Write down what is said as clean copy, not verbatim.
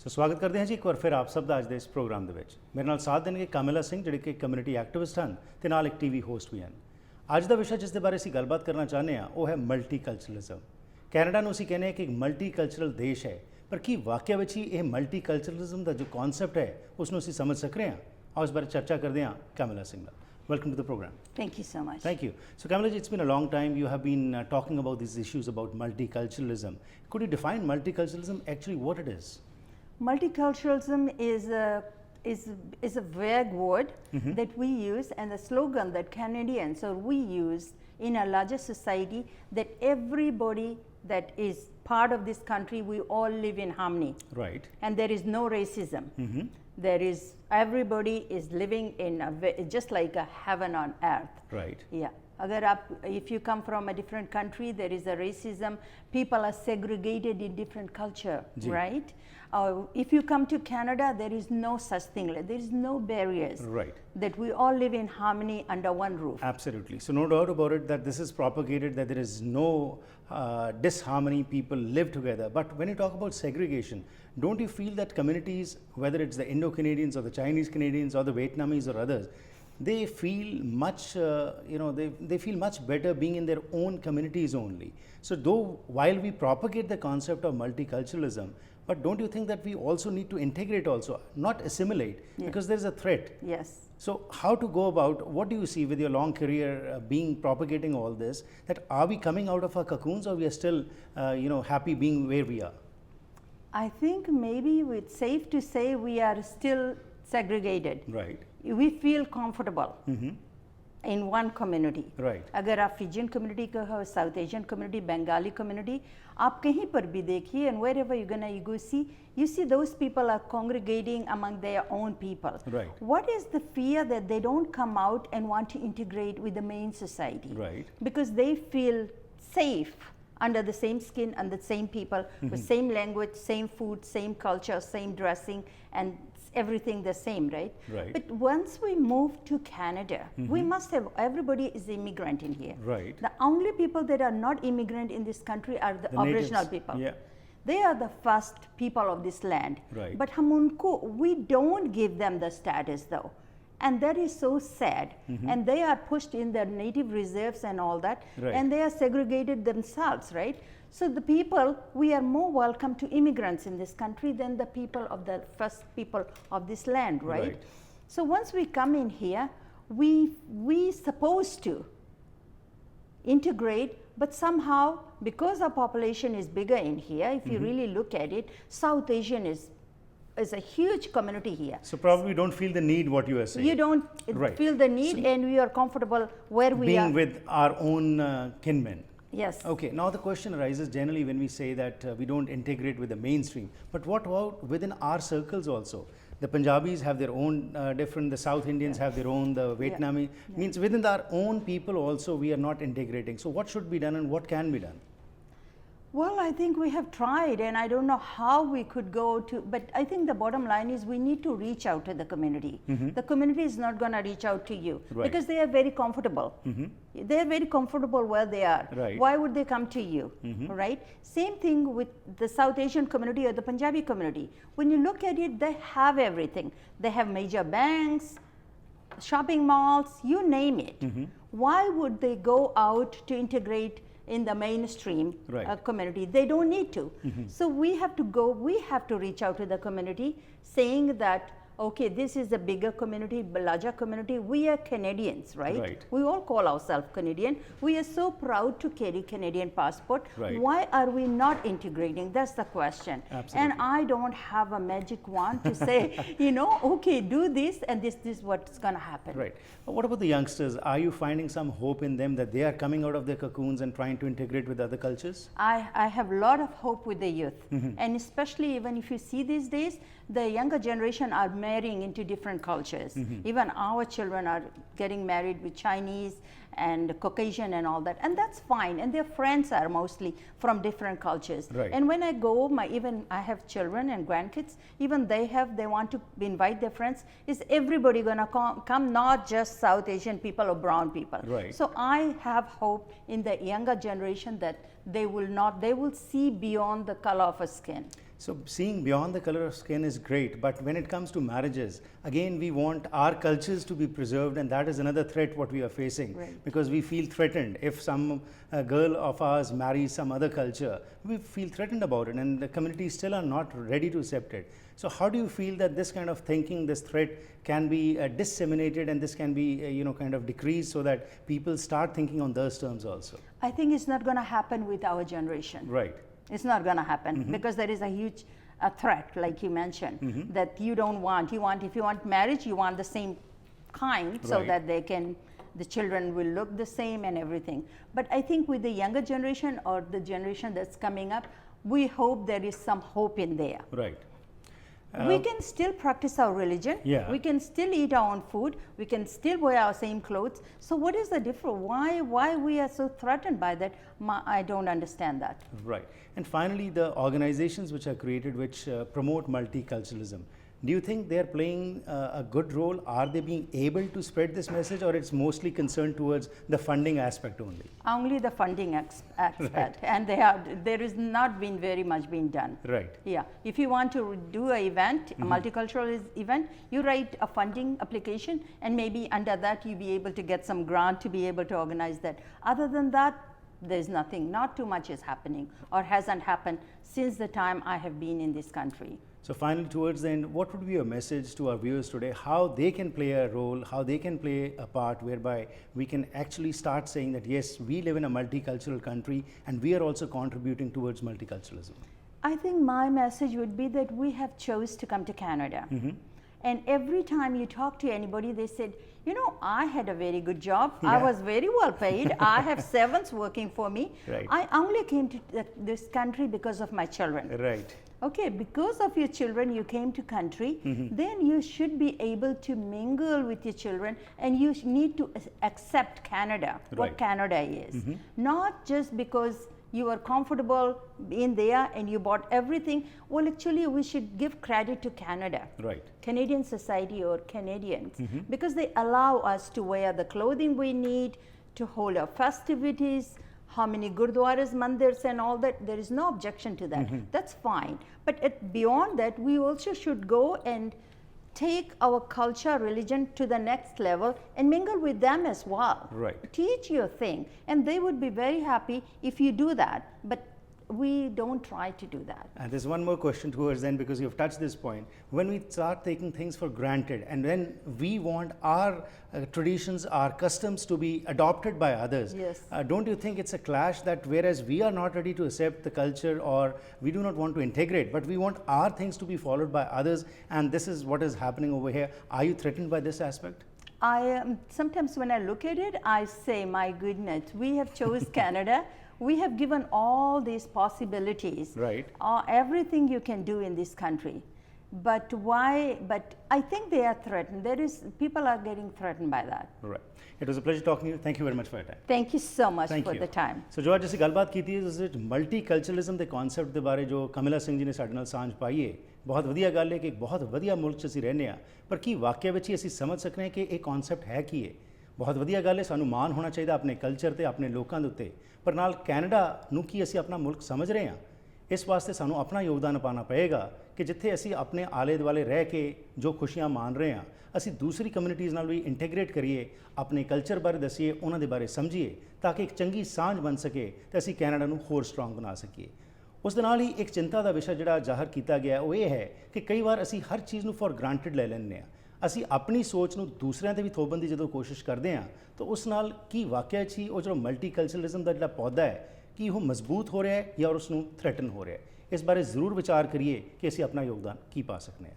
ਸੋ ਸਵਾਗਤ ਕਰਦੇ ਹਾਂ ਜੀ ਇੱਕ ਵਾਰ ਫਿਰ ਆਪ ਸਭ ਦਾ ਅੱਜ ਦੇ ਇਸ ਪ੍ਰੋਗਰਾਮ ਦੇ ਵਿੱਚ। ਮੇਰੇ ਨਾਲ ਸਾਥ ਦੇਣਗੇ ਕਾਮਿਲਾ ਸਿੰਘ ਜਿਹੜੇ ਕਿ ਕਮਿਊਨਿਟੀ ਐਕਟਿਵਿਸਟ ਹਨ ਤੇ ਨਾਲ ਇੱਕ ਟੀਵੀ ਹੋਸਟ ਵੀ ਹਨ। ਅੱਜ ਦਾ ਵਿਸ਼ਾ ਜਿਸ ਦੇ ਬਾਰੇ ਅਸੀਂ ਗੱਲਬਾਤ ਕਰਨਾ ਚਾਹੁੰਦੇ ਹਾਂ ਉਹ ਹੈ ਮਲਟੀਕਲਚਰਲਿਜ਼ਮ। ਕੈਨੇਡਾ ਨੂੰ ਅਸੀਂ ਕਹਿੰਦੇ ਹਾਂ ਕਿ ਇੱਕ ਮਲਟੀਕਲਚਰਲ ਦੇਸ਼ ਹੈ, ਪਰ ਕੀ ਵਾਕਿਆ ਵਿੱਚ ਹੀ ਇਹ ਮਲਟੀਕਲਚਰਲਿਜ਼ਮ ਦਾ ਜੋ ਕਨਸੈਪਟ ਹੈ ਉਸ ਨੂੰ ਅਸੀਂ ਸਮਝ ਸਕ ਰਹੇ ਹਾਂ? ਆਓ ਇਸ ਬਾਰੇ ਚਰਚਾ ਕਰਦੇ ਹਾਂ ਕਾਮਿਲਾ ਸਿੰਘ ਨਾਲ। Welcome to the program. Thank you so much. Thank you. So Kamila ji, it's been a long time you have been talking about these issues about multiculturalism. Could you define multiculturalism, actually what it is? Multiculturalism is a vague word that we use, and the slogan that Canadians or we use in a larger society, that everybody that is part of this country, we all live in harmony. Right. And there is no racism. There is, everybody is living in just like a heaven on earth. Right. Yeah. If you come from a different country, there is a racism. People are segregated in different culture, right? If you come to Canada, there is no such thing. There is no barriers. Right. That we all live in harmony under one roof. Absolutely. So no doubt about it that this is propagated, that there is no disharmony, people live together. But when you talk about segregation, don't you feel that communities, whether it's the Indo-Canadians or the Chinese Canadians or the Vietnamese or others, they feel much, they feel much better being in their own communities only. So though while we propagate the concept of multiculturalism, but don't you think that we also need to integrate also, not assimilate, because there is a threat? Yes. So how to go about, what do you see with your long career being propagating all this, that are we coming out of our cocoons or we are still, happy being where we are? I think maybe it's safe to say we are still segregated. Right. We feel comfortable in one community. Right. अगर आप Fijian community का हो, South Asian community, Bengali community, आप कहीं पर भी देखिए, and wherever you go see, you see those people are congregating among their own people. Right. What is the fear that they don't come out and want to integrate with the main society? Right. Because they feel safe under the same skin and the same people, with same language, same food, same culture, same dressing, and everything the same, right? Right. But once we move to Canada, we must have, everybody is immigrant in here. Right. The only people that are not immigrant in this country are the Aboriginal natives. people. Yeah. They are the first people of this land. Right. But we don't give them the status though. And that is so sad. And they are pushed in their native reserves and all that. Right. And they are segregated themselves, right? So the people, we are more welcome to immigrants in this country than the people of the first people of this land, right? Right. So once we come in here, we supposed to integrate, but somehow, because our population is bigger in here, if you really look at it, South Asian is a huge community here. So probably you don't feel the need, what you are saying. You don't feel the need, and we are comfortable where we are. Being with our own kinmen. Yes. Okay, now the question arises generally when we say that we don't integrate with the mainstream, but what about within our circles also? The Punjabis have their own different, the South Indians have their own, the Vietnamese, means within our own people also we are not integrating. So what should be done and what can be done? Well, I think we have tried, and I don't know how we could go to, but I think the bottom line is we need to reach out to the community. The community is not going to reach out to you because they are very comfortable. They are very comfortable where they are. Right. Why would they come to you, right? Same thing with the South Asian community or the Punjabi community. When you look at it, they have everything. They have major banks, shopping malls, you name it. Why would they go out to integrate in the mainstream community? They don't need to. So we have to reach out to the community saying that, okay, this is a bigger community, larger community. We are Canadians, right? We all call ourselves Canadian. We are so proud to carry Canadian passport. Right. Why are we not integrating? That's the question. Absolutely. And I don't have a magic wand to say, okay, do this and this is what's going to happen. Right. But what about the youngsters? Are you finding some hope in them that they are coming out of their cocoons and trying to integrate with other cultures? I have a lot of hope with the youth. And especially even if you see these days, the younger generation are marrying into different cultures. Even our children are getting married with Chinese and Caucasian and all that, and that's fine. And their friends are mostly from different cultures. Right. And when I go, even I have children and grandkids, even they want to invite their friends. Is everybody gonna come, not just South Asian people or brown people? Right. So I have hope in the younger generation that they will see beyond the color of a skin. So seeing beyond the color of skin is great, but when it comes to marriages, again we want our cultures to be preserved, and that is another threat what we are facing, Right. because we feel threatened if some girl of ours marries some other culture. We feel threatened about it, and the communities still are not ready to accept it. So how do you feel that this kind of thinking, this threat can be disseminated, and this can be kind of decreased so that people start thinking on those terms also? I think it's not going to happen with our generation. Right. It's not going to happen because there is a huge threat, like you mentioned, that you don't want. If you want marriage, you want the same kind, so Right. that the children will look the same and everything. But I think with the younger generation or the generation that's coming up, we hope there is some hope in there. Right. We can still practice our religion. Yeah. We can still eat our own food. We can still wear our same clothes. So what is the difference? Why we are so threatened by that? I don't understand that. Right. And finally, the organizations which are created which promote multiculturalism, do you think they're playing a good role? Are they being able to spread this message, or it's mostly concerned towards the funding aspect only? Only the funding aspect, Right. and there is not been very much being done. Right. Yeah, if you want to do an event, a multicultural event, you write a funding application, and maybe under that you be able to get some grant to be able to organize that. Other than that, there's nothing. Not too much is happening, or hasn't happened since the time I have been in this country. So finally, towards the end, what would be your message to our viewers today? How they can play a role, how they can play a part whereby we can actually start saying that yes, we live in a multicultural country and we are also contributing towards multiculturalism? I think my message would be that we have chose to come to Canada. And every time you talk to anybody, they said, I had a very good job. I Yeah. was very well paid. I have servants working for me. Right. I only came to this country because of my children. Right. Okay, because of your children, you came to country, then you should be able to mingle with your children, and you need to accept Canada, Right. what Canada is. Not just because you are comfortable in there and you bought everything. Well, actually, we should give credit to Canada. Right. Canadian society or Canadians, because they allow us to wear the clothing we need, to hold our festivities, how many gurdwaras, mandirs and all that. There is no objection to that. That's fine. But beyond that, we also should go and take our culture, religion to the next level and mingle with them as well. Right. Teach your thing, and they would be very happy if you do that. But we don't try to do that. And there's one more question towards then, because you've touched this point. When we start taking things for granted, and when we want our traditions, our customs to be adopted by others, Yes. Don't you think it's a clash that whereas we are not ready to accept the culture, or we do not want to integrate, but we want our things to be followed by others, and this is what is happening over here? Are you threatened by this aspect? Sometimes when I look at it, I say, my goodness, we have chose Canada. We have given all these possibilities, Right. Everything you can do in this country. But why? But I think they are threatened. People are getting threatened by that. Right. It was a pleasure talking to you. Thank you very much for your time. Thank you so much Thank for you. the time. ਸੋ ਜੋ ਅੱਜ ਅਸੀਂ ਗੱਲਬਾਤ ਕੀਤੀ ਹੈ ਉਸ ਵਿੱਚ ਮਲਟੀਕਲਚਰਲਿਜ਼ਮ ਦੇ concept ਦੇ ਬਾਰੇ ਜੋ ਕਮਿਲਾ ਸਿੰਘ ਜੀ ਨੇ ਸਾਡੇ ਨਾਲ ਸਾਂਝ ਪਾਈ ਹੈ। ਬਹੁਤ ਵਧੀਆ ਗੱਲ ਹੈ ਕਿ ਇੱਕ ਬਹੁਤ ਵਧੀਆ ਮੁਲਕ 'ਚ ਅਸੀਂ ਰਹਿੰਦੇ ਹਾਂ, ਪਰ ਕੀ ਵਾਕਿਆ ਵਿੱਚ ਹੀ ਅਸੀਂ ਸਮਝ ਸਕਦੇ ਹਾਂ ਕਿ ਇਹ ਕਨਸੈਪਟ ਹੈ ਕੀ ਹੈ? ਬਹੁਤ ਵਧੀਆ ਗੱਲ ਹੈ, ਸਾਨੂੰ ਮਾਣ ਹੋਣਾ ਚਾਹੀਦਾ ਆਪਣੇ ਕਲਚਰ ਤੇ ਆਪਣੇ ਲੋਕਾਂ ਦੇ ਉੱਤੇ, ਪਰ ਨਾਲ ਕੈਨੇਡਾ ਨੂੰ ਕੀ ਅਸੀਂ ਆਪਣਾ ਮੁਲਕ ਸਮਝ ਰਹੇ ਹਾਂ? ਇਸ ਵਾਸਤੇ ਸਾਨੂੰ ਆਪਣਾ ਯੋਗਦਾਨ ਪਾਉਣਾ ਪਏਗਾ ਕਿ ਜਿੱਥੇ ਅਸੀਂ ਆਪਣੇ ਆਲੇ ਦੁਆਲੇ ਰਹਿ ਕੇ ਜੋ ਖੁਸ਼ੀਆਂ ਮਾਣ ਰਹੇ ਹਾਂ, ਅਸੀਂ ਦੂਸਰੀ ਕਮਿਊਨਿਟੀਜ਼ ਨਾਲ ਵੀ ਇੰਟੀਗ੍ਰੇਟ ਕਰੀਏ, ਆਪਣੇ ਕਲਚਰ ਬਾਰੇ ਦੱਸੀਏ, ਉਹਨਾਂ ਦੇ ਬਾਰੇ ਸਮਝੀਏ, ਤਾਂ ਕਿ ਇੱਕ ਚੰਗੀ ਸਾਂਝ ਬਣ ਸਕੇ ਤੇ ਅਸੀਂ ਕੈਨੇਡਾ ਨੂੰ ਹੋਰ ਸਟਰੋਂਗ ਬਣਾ ਸਕੀਏ। ਉਸ ਦੇ ਨਾਲ ਹੀ ਇੱਕ ਚਿੰਤਾ ਦਾ ਵਿਸ਼ਾ ਜਿਹੜਾ ਜ਼ਾਹਰ ਕੀਤਾ ਗਿਆ ਉਹ ਇਹ ਹੈ ਕਿ ਕਈ ਵਾਰ ਅਸੀਂ ਹਰ ਚੀਜ਼ ਨੂੰ ਫॉर ਗ੍ਰਾਂਟਡ ਲੈ ਲੈਂਦੇ ਹਾਂ। ਅਸੀਂ ਆਪਣੀ ਸੋਚ ਨੂੰ ਦੂਸਰਿਆਂ 'ਤੇ ਵੀ ਥੋਪਣ ਦੀ ਜਦੋਂ ਕੋਸ਼ਿਸ਼ ਕਰਦੇ ਹਾਂ ਤਾਂ ਉਸ ਨਾਲ ਕੀ ਵਾਕਿਆ 'ਚ ਹੀ ਉਹ ਜਿਹੜਾ ਮਲਟੀਕਲਚਰਲਿਜ਼ਮ ਦਾ ਜਿਹੜਾ ਪੌਦਾ ਹੈ ਕੀ ਉਹ ਮਜ਼ਬੂਤ ਹੋ ਰਿਹਾ ਹੈ ਜਾਂ ਉਸ ਨੂੰ ਥ੍ਰੈਟਨ ਹੋ ਰਿਹਾ ਹੈ? ਇਸ ਬਾਰੇ ਜ਼ਰੂਰ ਵਿਚਾਰ ਕਰੀਏ ਕਿ ਅਸੀਂ ਆਪਣਾ ਯੋਗਦਾਨ ਕੀ ਪਾ ਸਕਦੇ ਹਾਂ।